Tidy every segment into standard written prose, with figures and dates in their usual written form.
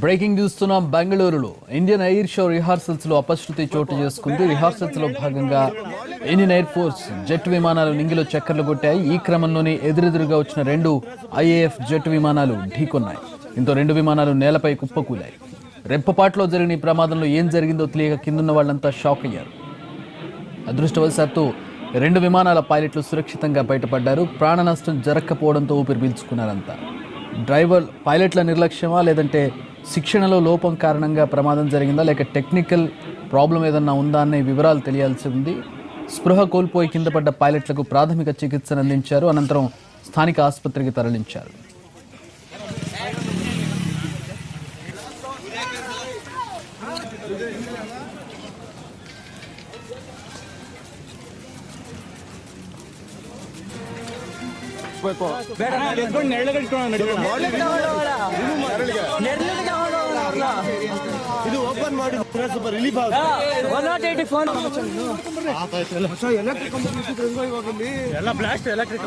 Breaking చూస్తున్నాం. బెంగళూరులో Indian air show rehearsals లో అపశృతి చోటు చేసుకుంది. రిహార్సల్స్ లో భాగంగా ఇండియన్ ఎయిర్ ఫోర్స్ జెట్ విమానాలు నింగిలో చక్కర్లు కొట్టాయి. ఈ క్రమంలోనే ఎదురెదురుగా వచ్చిన 2 IAF జెట్ విమానాలు ఢీకొన్నాయి. దీంతో 2 విమానాలు నేలపై కుప్పకూలాయి. రెప్పపాట్లో జరిగిన ఈ ప్రమాదంలో ఏం జరిగిందో తెలియక కిందున్న వాళ్ళంతా షాక్ అయ్యారు. అదృష్టవశాత్తు 2 విమానాల పైలట్లు సురక్షితంగా బయటపడ్డారు. ప్రాణ నష్టం జరగకపోవడంతో ఊపిరి పీల్చుకున్నారంతా. పైలట్ల నిర్లక్ష్యమా లేదంటే శిక్షణలో లోపం కారణంగా ప్రమాదం జరిగిందా లేక టెక్నికల్ ప్రాబ్లం ఏదన్నా ఉందా అనే వివరాలు తెలియాల్సి ఉంది. స్పృహ కోల్పోయి కింద పడ్డ పైలట్లకు ప్రాథమిక చికిత్సను అందించారు. అనంతరం స్థానిక ఆసుపత్రికి తరలించారు. ಇದು ಓಪನ್ ಮಾಡಿ ಸ್ವಲ್ಪ ರಿಲೀಫ್ ಆಗುತ್ತೆ. ಎಲ್ಲ ಬ್ಲಾಸ್ಟ್ ಎಲೆಕ್ಟ್ರಿಕ್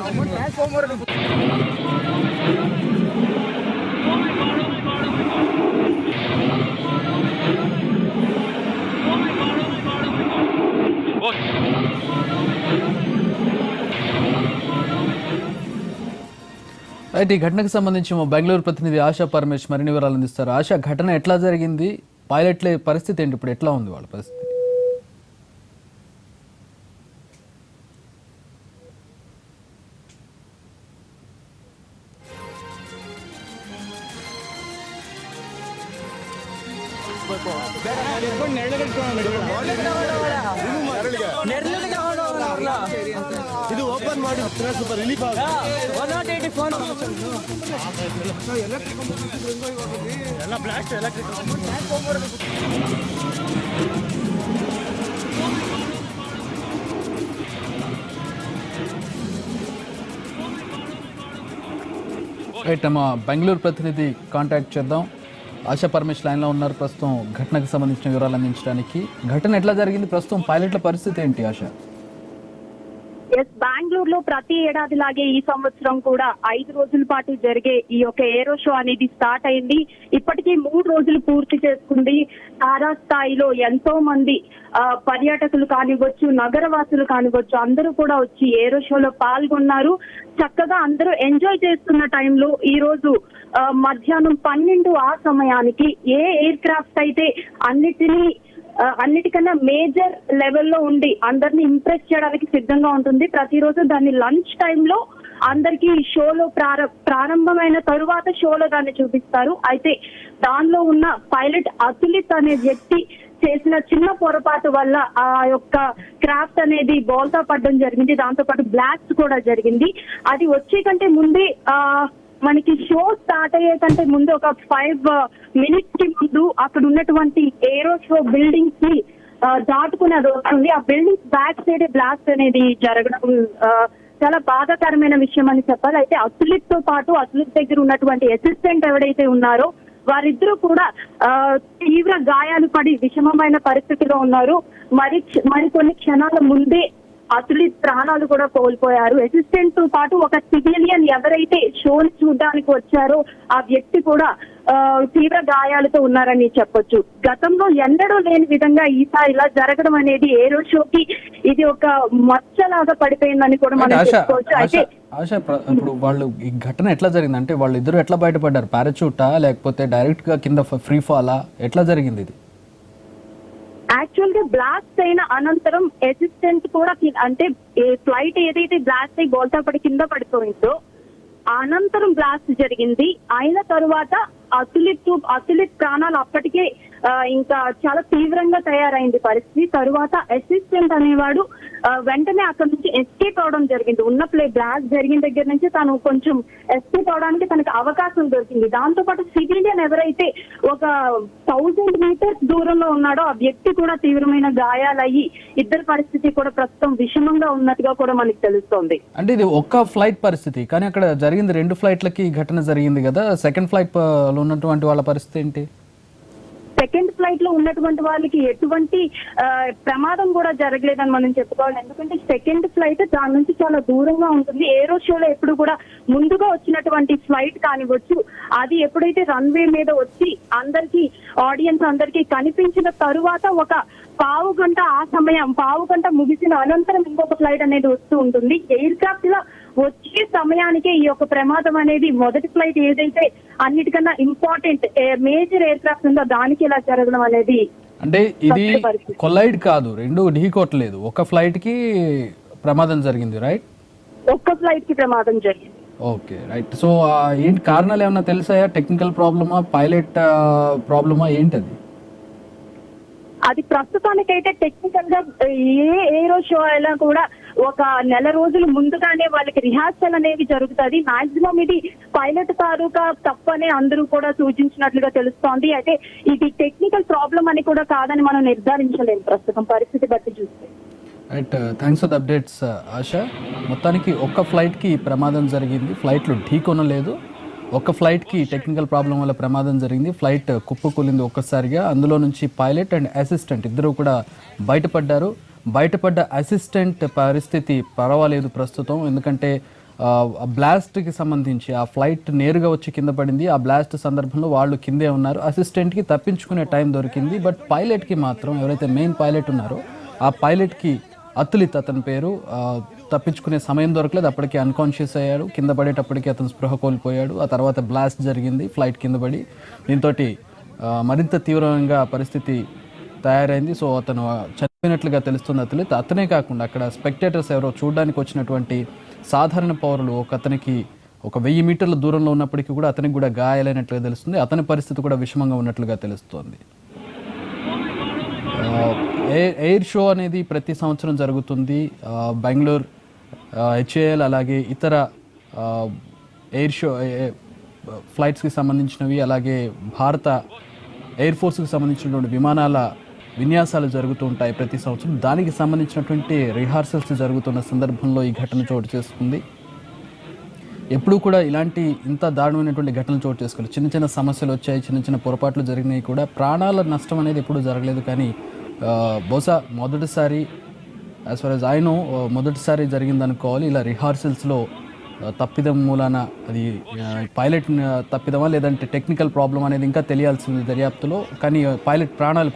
అయితే ఈ ఘటనకు సంబంధించి మా బెంగళూరు ప్రతినిధి ఆశా పరమేష్ మరిన్ని వివరాలు అందిస్తారు. ఆశా, ఘటన ఎట్లా జరిగింది? పైలట్ల పరిస్థితి ఏంటి? ఇప్పుడు ఎట్లా ఉంది వాళ్ళ పరిస్థితి? ಇದು ಓಪನ್ ಮಾಡಿ ಸ್ವಲ್ಪ ರಿಲೀಫ್ ಆಗುತ್ತೆ. ಎಲ್ಲ ಬ್ಲಾಸ್ಟ್ ಎಲೆಕ್ಟ್ರಿಕ್ రైట్, మా బెంగళూరు ప్రతినిధి కాంటాక్ట్ చేద్దాం. ఆశా పరమేష్ లైన్లో ఉన్నారు ప్రస్తుతం ఘటనకు సంబంధించిన వివరాలు అందించడానికి. ఘటన ఎట్లా జరిగింది? ప్రస్తుతం పైలట్ల పరిస్థితి ఏంటి ఆశా? బెంగళూరులో ప్రతి ఏడాది లాగే ఈ సంవత్సరం కూడా 5 రోజుల పాటు జరిగే ఈ యొక్క ఏరో షో అనేది స్టార్ట్ అయింది. ఇప్పటికీ 3 రోజులు పూర్తి చేసుకుంది. తారా స్థాయిలో ఎంతో మంది పర్యాటకులు కానివ్వచ్చు, నగరవాసులు కానివ్వచ్చు, అందరూ కూడా వచ్చి ఏరో షోలో పాల్గొన్నారు. చక్కగా అందరూ ఎంజాయ్ చేస్తున్న టైంలో ఈ రోజు మధ్యాహ్నం 12 ఆ సమయానికి ఏ ఎయిర్ క్రాఫ్ట్ అయితే అన్నిటికన్నా మేజర్ లెవెల్లో ఉండి అందరిని ఇంప్రెస్ చేయడానికి సిద్ధంగా ఉంటుంది. ప్రతిరోజు దాన్ని లంచ్ టైంలో అందరికి షోలో ప్రారంభమైన తరువాత షోలో దాన్ని చూపిస్తారు. అయితే దానిలో ఉన్న పైలట్ అతులిత్ అనే వ్యక్తి చేసిన చిన్న పొరపాటు వల్ల ఆ యొక్క క్రాఫ్ట్ అనేది బోల్తా పడడం జరిగింది. దాంతో పాటు బ్లాస్ట్ కూడా జరిగింది. అది వచ్చే కంటే ముందే మనకి షో స్టార్ట్ అయ్యే కంటే ముందు ఒక 5 minutes కి ముందు అక్కడ ఉన్నటువంటి ఏరో షో బిల్డింగ్స్ ని దాటుకుని అది వస్తుంది. ఆ బిల్డింగ్స్ బ్యాక్ సైడ్ బ్లాస్ట్ అనేది జరగడం చాలా బాధాకరమైన విషయం అని చెప్పాలి. అయితే అతులిత్ తో పాటు అతులిత్ దగ్గర ఉన్నటువంటి అసిస్టెంట్ ఎవరైతే ఉన్నారో వారిద్దరూ కూడా తీవ్ర గాయాలు పడి విషమమైన పరిస్థితిలో ఉన్నారు. మరికొన్ని క్షణాల ముందే అతులిత్ ప్రాణాలు కూడా కోల్పోయారు. అసిస్టెంట్ తో పాటు ఒక సివిలియన్ ఎవరైతే షోని చూడడానికి వచ్చారో ఆ వ్యక్తి కూడా తీవ్ర గాయాలతో ఉన్నారని చెప్పొచ్చు. గతంలో ఎన్నడూ లేని విధంగా ఈసారి ఇలా జరగడం అనేది ఏరో షోకి ఇది ఒక మచ్చలాగా పడిపోయిందని కూడా మనం చెప్పుకోవచ్చు. అయితే ఇప్పుడు వాళ్ళు ఈ ఘటన ఎట్లా జరిగింది అంటే వాళ్ళు ఇద్దరు ఎట్లా బయటపడ్డారు? పారాచూటా లేకపోతే డైరెక్ట్ గా కింద ఫ్రీ ఫాలా? ఎట్లా జరిగింది ఇది? యాక్చువల్ గా బ్లాస్ట్ అయిన అనంతరం అసిస్టెంట్ కూడా అంటే ఫ్లైట్ ఏదైతే బ్లాస్ట్ అయి బోల్తా పడి కింద పడిపోయిందో అనంతరం బ్లాస్ట్ జరిగింది. అయిన తరువాత అతులిత్ ప్రాణాలు అప్పటికే ఇంకా చాలా తీవ్రంగా తయారైంది పరిస్థితి. తరువాత అసిస్టెంట్ అనేవాడు వెంటనే అక్కడ నుంచి ఎస్కేప్ అవడం జరిగింది. ఉన్న బ్లాస్ట్ జరిగిన దగ్గర నుంచి తను కొంచెం ఎస్కేప్ అవడానికి తనకు అవకాశం దొరికింది. దాంతో పాటు సివిలియన్ ఎవరైతే ఒక 1000 meters దూరంలో ఉన్నాడో ఆ వ్యక్తి కూడా తీవ్రమైన గాయాలయ్యి ఇద్దరి పరిస్థితి కూడా ప్రస్తుతం విషమంగా ఉన్నట్టుగా కూడా మనకి తెలుస్తోంది. అంటే ఇది ఒక్క ఫ్లైట్ పరిస్థితి, కానీ అక్కడ జరిగింది 2 ఫ్లైట్లకి ఘటన జరిగింది కదా. సెకండ్ ఫ్లైట్ లో ఉన్నటువంటి వాళ్ళ పరిస్థితి ఏంటి? సెకండ్ ఫ్లైట్ లో ఉన్నటువంటి వాళ్ళకి ఎటువంటి ప్రమాదం కూడా జరగలేదని మనం చెప్పుకోవాలి. ఎందుకంటే సెకండ్ ఫ్లైట్ దాని నుంచి చాలా దూరంగా ఉంటుంది. ఏరో షోలో ఎప్పుడు కూడా ముందుగా వచ్చినటువంటి ఫ్లైట్ కానివచ్చు, అది ఎప్పుడైతే రన్వే మీద వచ్చి అందరికి ఆడియన్స్ అందరికి కనిపించిన తరువాత ఒక పావు గంట ముగిసిన అనంతరం ఇంకొక ఫ్లైట్ అనేది వస్తూ ఉంటుంది. ఎయిర్ క్రాఫ్ట్ లా వచ్చే సమయానికే ఈ యొక్క ప్రమాదం అనేది మొదటి ఫ్లైట్ ఏదైతే అన్నిటికన్నా ఇంపార్టెంట్ మేజర్ ఎయిర్ క్రాఫ్ట్ ఉందో దానికి ఇలా జరగడం అనేది అంటే ఇది కొలైడ్ కాదు, రెండు ఢీకొట్టలేదు, ఒక ఫ్లైట్ కి ప్రమాదం జరిగింది, రైట్? ఒక్క ఫ్లైట్ కి ప్రమాదం జరిగింది. Okay, right. సో ఏంటి కారణాలు ఏమైనా తెలుసాయా? టెక్నికల్ ప్రాబ్లమా, పైలట్ ప్రాబ్లమా, ఏంటది? అది ప్రస్తుతానికైతే టెక్నికల్ గా ఏరో షో అయినా కూడా ఒక నెల రోజుల ముందుగానే వాళ్ళకి రిహార్సల్ అనేవి జరుగుతుంది. మాక్సిమం ఇది పైలట్ తాలూకా తప్పనే అందరూ కూడా సూచించినట్లుగా తెలుస్తోంది. అయితే ఇది టెక్నికల్ ప్రాబ్లం అని కూడా కాదని మనం నిర్ధారించలేము ప్రస్తుతం పరిస్థితి బట్టి చూస్తే. Right, thanks for the updates Asha. మొత్తానికి ఒక్క ఫ్లైట్కి ప్రమాదం జరిగింది, ఫ్లైట్లు ఢీకొనలేదు. ఒక ఫ్లైట్కి టెక్నికల్ ప్రాబ్లం వల్ల ప్రమాదం జరిగింది, ఫ్లైట్ కుప్పకూలింది ఒక్కసారిగా. అందులో నుంచి పైలట్ అండ్ అసిస్టెంట్ ఇద్దరు కూడా బయటపడ్డారు. బయటపడ్డ అసిస్టెంట్ పరిస్థితి పర్వాలేదు ప్రస్తుతం, ఎందుకంటే బ్లాస్ట్కి సంబంధించి ఆ ఫ్లైట్ నేరుగా వచ్చి కింద పడింది. ఆ బ్లాస్ట్ సందర్భంలో వాళ్ళు కిందే ఉన్నారు. అసిస్టెంట్కి తప్పించుకునే టైం దొరికింది. బట్ పైలట్కి మాత్రం, ఎవరైతే మెయిన్ పైలట్ ఉన్నారో ఆ పైలట్కి అతులిత్ అతని పేరు, తప్పించుకునే సమయం దొరకలేదు. అప్పటికి అన్కాన్షియస్ అయ్యాడు. కింద పడేటప్పటికి అతను స్పృహ కోల్పోయాడు. ఆ తర్వాత బ్లాస్ట్ జరిగింది, ఫ్లైట్ కింద పడి దీంతో మరింత తీవ్రంగా పరిస్థితి తయారైంది. సో అతను చనిపోయినట్లుగా తెలుస్తుంది అతులిత్. అతనే కాకుండా అక్కడ స్పెక్టేటర్స్ ఎవరో చూడడానికి వచ్చినటువంటి సాధారణ పౌరులు అతనికి 1000 మీటర్ల దూరంలో ఉన్నప్పటికీ కూడా అతనికి కూడా గాయాలైనట్లుగా తెలుస్తుంది. అతని పరిస్థితి కూడా విషమంగా ఉన్నట్లుగా తెలుస్తోంది. ఎయిర్ షో అనేది ప్రతి సంవత్సరం జరుగుతుంది. బెంగళూరు హెచ్ఏఎల్ అలాగే ఇతర ఎయిర్ షో ఫ్లైట్స్కి సంబంధించినవి, అలాగే భారత ఎయిర్ ఫోర్స్కి సంబంధించినటువంటి విమానాల విన్యాసాలు జరుగుతూ ఉంటాయి ప్రతి సంవత్సరం. దానికి సంబంధించినటువంటి రిహార్సల్స్ జరుగుతున్న సందర్భంలో ఈ ఘటన చోటు చేసుకుంది. ఎప్పుడూ కూడా ఇలాంటి ఇంత దారుణమైనటువంటి ఘటనలు చోటు చేసుకోలేదు. చిన్న చిన్న సమస్యలు వచ్చాయి, చిన్న చిన్న పొరపాట్లు జరిగినాయి కూడా. ప్రాణాల నష్టం అనేది ఎప్పుడూ జరగలేదు. కానీ బహుశా మొదటిసారి, as far as I know, మొదటిసారి జరిగిందనుకోవాలి. ఇలా రిహార్సల్స్లో తప్పిదం మూలాన, అది పైలట్ తప్పిదమా లేదంటే టెక్నికల్ ప్రాబ్లం అనేది ఇంకా తెలియాల్సింది దర్యాప్తులో. కానీ పైలట్ ప్రాణాలు